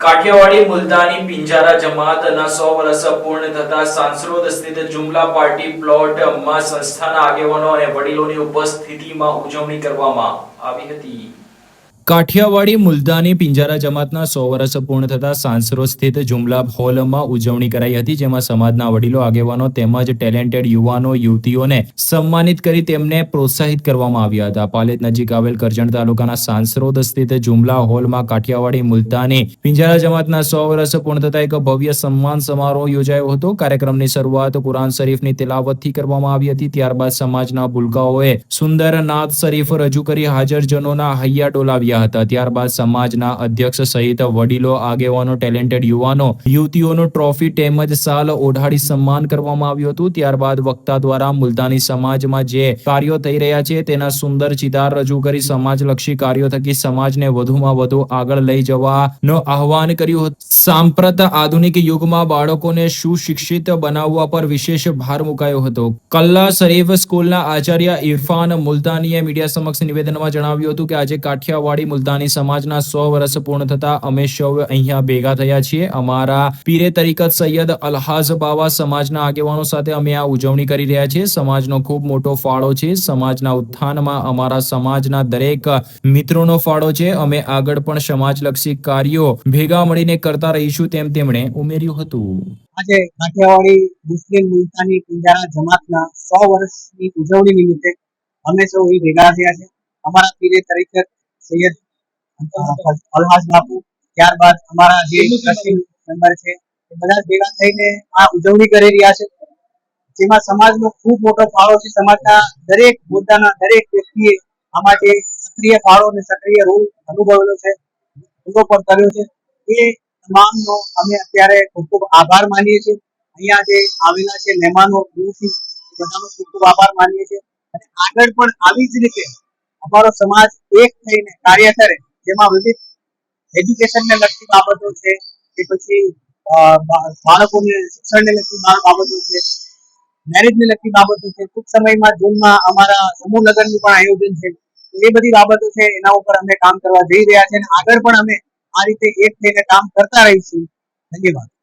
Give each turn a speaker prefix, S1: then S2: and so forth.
S1: કાઠિયાવાડી મુલતાની પિંજારા જમાતના 100 વર્ષ પૂર્ણ થતા સાંસરોદ સ્થિત જુમલા પાર્ટી પ્લોટમાં સંસ્થાના આગેવાનો અને વડીલોની ઉપસ્થિતિમાં ઉજવણી કરવામાં આવી હતી। કાઠિયાવાડી મુલતાની પિંજારા જમાતના 100 વર્ષ પૂર્ણ થતા સાંસરોદ સ્થિત જુમલા હોલમાં ઉજવણી કરાઈ હતી, જેમાં સમાજના વડીલો, આગેવાનો તેમજ ટેલેન્ટેડ યુવાનો યુવતીઓને સન્માનિત કરી તેમને પ્રોત્સાહિત કરવામાં આવ્યા હતા। પાલેત નજીક આવેલ કરજણ તાલુકાના સાંસરોદ સ્થિત જુમલા હોલમાં કાઠિયાવાડી મુલતાની પિંજારા જમાતના 100 વર્ષ પૂર્ણ થતા એક ભવ્ય સન્માન સમારોહ યોજાયો હતો। કાર્યક્રમની શરૂઆત કુરાન શરીફની તિલાવતથી કરવામાં આવી હતી। ત્યારબાદ સમાજના ભૂલકાઓએ સુંદર નાત શરીફ રજૂ કરી હાજરજનોના હૈયા ડોલાવ્યા હતા। ત્યારબાદ સમાજના અધ્યક્ષ સહિત વડીલો, આગેવાનો, ટેલેન્ટેડ યુવાનો યુવતીઓનો ટ્રોફી તેમજ શાલ ઓઢાડી સન્માન કરવામાં આવ્યું હતું। ત્યારબાદ વક્તા દ્વારા મુલતાની સમાજમાં જે કાર્યો થઈ રહ્યા છે તેના સુંદર ચિતાર રજૂ કરી સમાજલક્ષી કાર્યો થકી સમાજને વધુમાં વધુ આગળ લઈ જવાનો આહવાન કર્યું હતું। સાંપ્રત આધુનિક યુગમાં બાળકોને સુશિક્ષિત બનાવવા પર વિશેષ ભાર મુકાયો હતો। કલ્લા શરીફ સ્કૂલના આચાર્ય ઇરફાન મુલતાનીએ મીડિયા સમક્ષ નિવેદનમાં જણાવ્યું હતું કે આજે કાઠિયાવાડી મુલતાની સમાજના 100 વર્ષ પૂર્ણ થતા અમે સૌ અહીંયા ભેગા થયા છીએ। અમારા પીરે તરીકત સૈયદ અલહાજ બાવા સમાજના આગેવાનો સાથે અમે આ ઉજવણી કરી રહ્યા છીએ। સમાજનો ખૂબ મોટો ફાળો છે। સમાજના ઉત્થાનમાં અમારા સમાજના દરેક મિત્રોનો ફાળો છે। અમે આગળ પણ સમાજલક્ષી કાર્યો ભેગા મળીને કરતા રહીશું તેમ તેમણે ઉમેર્યું હતું।
S2: આજે કાઠિયાવાડી મુસ્લિમ મુલતાની પિંજારા જમાતના 100 વર્ષની ઉજવણી નિમિત્તે અમે સૌ અહીં ભેગા થયા છે। અમારા પીરે તરીકત સૈયદ અલહાજ બાપુ, ત્યારબાદ અમારા જે ટ્રસ્ટી મેમ્બર છે એ બધા ભેગા થઈને આ ઉજવણી કરી રહ્યા છે, જેમાં સમાજનો ખૂબ મોટો ફાળો છે। સમાજના દરેક મુદ્દાના દરેક વ્યક્તિએ આમાં જે સક્રિય ફાળો અને સક્રિય રોલ અનુભવેલો છે, પૂરો પણ કર્યો છે, એ તમામનો અમે અત્યારે ખૂબ ખૂબ આભાર માનીએ છીએ। અહીંયા જે આવેલા છે મહેમાનો દૂરથી, બધાનો ખૂબ ખૂબ આભાર માનીએ છીએ અને આગળ પણ આવી જ રીતે અમારો સમાજ એક થઈને કાર્ય કરે, જેમાં વિવિધ એજ્યુકેશનને લગતી બાબતો છે કે પછી બાળકોને શિક્ષણને લગતી બાબતો છે, મેરેજને લગતી બાબતો છે। ટૂંક સમયમાં જૂનમાં અમારા સમૂહ લગ્નનું પણ આયોજન છે। એ બધી બાબતો છે, એના ઉપર અમે કામ કરવા જઈ રહ્યા છે અને આગળ પણ અમે આ રીતે એક થઈને કામ કરતા રહીશું। ધન્યવાદ।